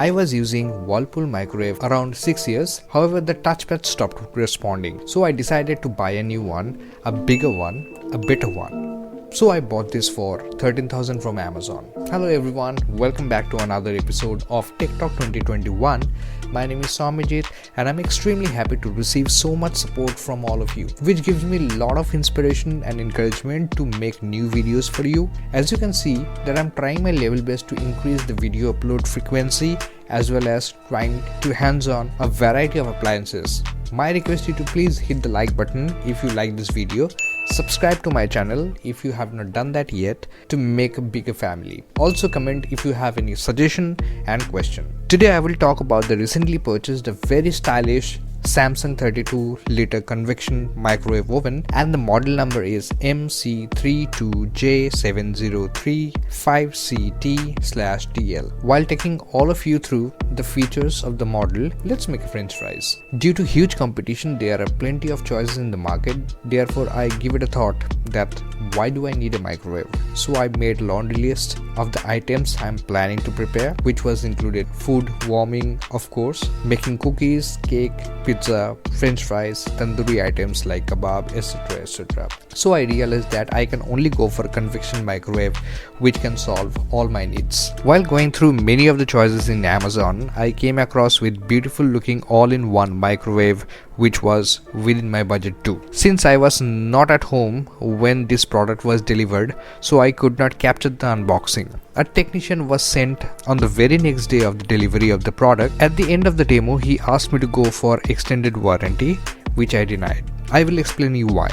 I was using Whirlpool microwave around 6 years. However, the touchpad stopped responding. So I decided to buy a new one, a bigger one, a better one. So I bought this for 13,000 from Amazon. Hello everyone, welcome back to another episode of Tech Talk 2021. My name is Swamijit and I'm extremely happy to receive so much support from all of you, which gives me a lot of inspiration and encouragement to make new videos for you. As you can see that I'm trying my level best to increase the video upload frequency as well as trying to hands-on a variety of appliances. My request is to please hit the like button if you like this video. Subscribe to my channel if you have not done that yet to make a bigger family. Also comment if you have any suggestion and question. Today I will talk about the recently purchased a very stylish Samsung 32-liter convection microwave oven, and the model number is MC32J7035CT/DL. While taking all of you through the features of the model, let's make french fries. Due to huge competition, there are plenty of choices in the market. Therefore, I give it a thought that why do I need a microwave? So I made a laundry list of the items I'm planning to prepare, which was included food warming, of course, making cookies, cake, pizza, french fries, tandoori items like kebab, etc. etc. So I realized that I can only go for a convection microwave which can solve all my needs. While going through many of the choices in Amazon, I came across with beautiful looking all-in-one microwave which was within my budget too. Since I was not at home when this product was delivered, so I could not capture the unboxing. A technician was sent on the very next day of the delivery of the product. At the end of the demo, he asked me to go for extended warranty, which I denied. I will explain you why.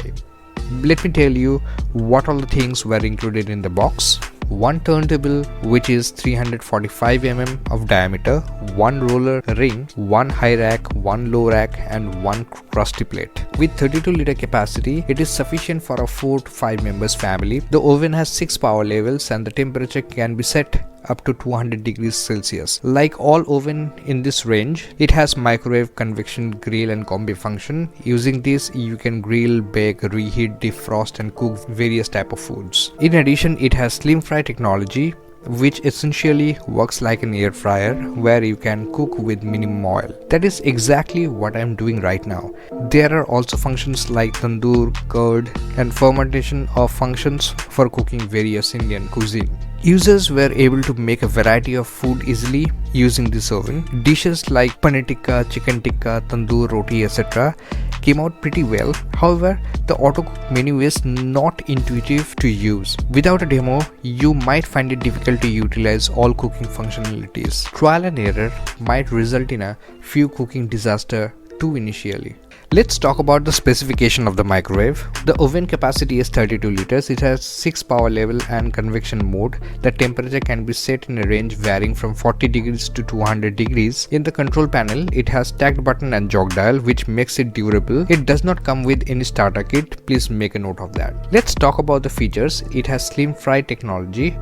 Let me tell you what all the things were included in the box. One turntable which is 345 mm of diameter, one roller ring, one high rack, one low rack and one crusty plate. With 32-liter capacity, it is sufficient for a 4 to 5 members family. The oven has 6 power levels and the temperature can be set up to 200 degrees Celsius. Like all oven in this range, it has microwave, convection, grill and combi function. Using this, you can grill, bake, reheat, defrost and cook various type of foods. In addition, it has slim fry technology, which essentially works like an air fryer where you can cook with minimum oil. That is exactly what I am doing right now. There are also functions like tandoor, curd and fermentation of functions for cooking various Indian cuisine. Users were able to make a variety of food easily using this oven. Dishes like paneer tikka, chicken tikka, tandoor, roti, etc. came out pretty well. However, the auto cook menu is not intuitive to use. Without a demo, you might find it difficult to utilize all cooking functionalities. Trial and error might result in a few cooking disaster too initially. Let's talk about the specification of the microwave. The oven capacity is 32 liters. It has 6 power level and convection mode. The temperature can be set in a range varying from 40 degrees to 200 degrees. In the control panel, it has tact button and jog dial, which makes it durable. It does not come with any starter kit. Please make a note of that. Let's talk about the features. It has slim fry technology.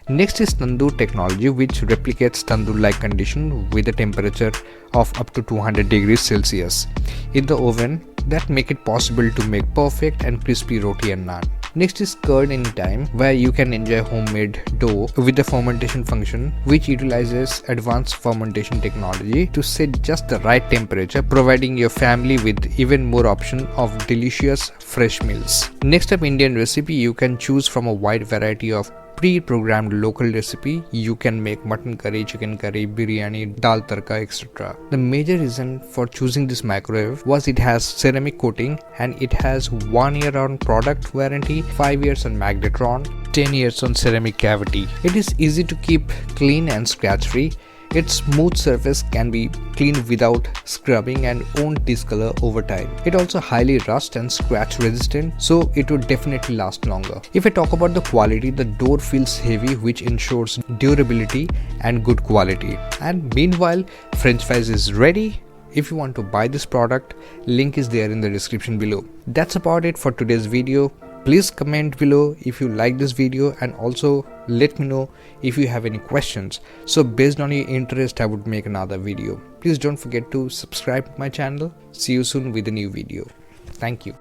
Next is tandoor technology, which replicates tandoor-like condition with a temperature of up to 200 degrees Celsius in the oven that make it possible to make perfect and crispy roti and naan. Next is curd anytime, where you can enjoy homemade dough with the fermentation function, which utilizes advanced fermentation technology to set just the right temperature, providing your family with even more option of delicious fresh meals. Next up, Indian recipe. You can choose from a wide variety of pre-programmed local recipe. You can make mutton curry, chicken curry, biryani, dal tarka, etc. The major reason for choosing this microwave was it has ceramic coating and it has 1 year on product warranty, 5 years on magnetron, 10 years on ceramic cavity. It is easy to keep clean and scratch free. Its smooth surface can be cleaned without scrubbing and won't discolor over time. It also highly rust and scratch resistant, so it would definitely last longer. If I talk about the quality, the door feels heavy, which ensures durability and good quality. And meanwhile, french fries is ready. If you want to buy this product, link is there in the description below. That's about it for today's video. Please comment below if you like this video and also let me know if you have any questions. So based on your interest, I would make another video. Please don't forget to subscribe to my channel. See you soon with a new video. Thank you.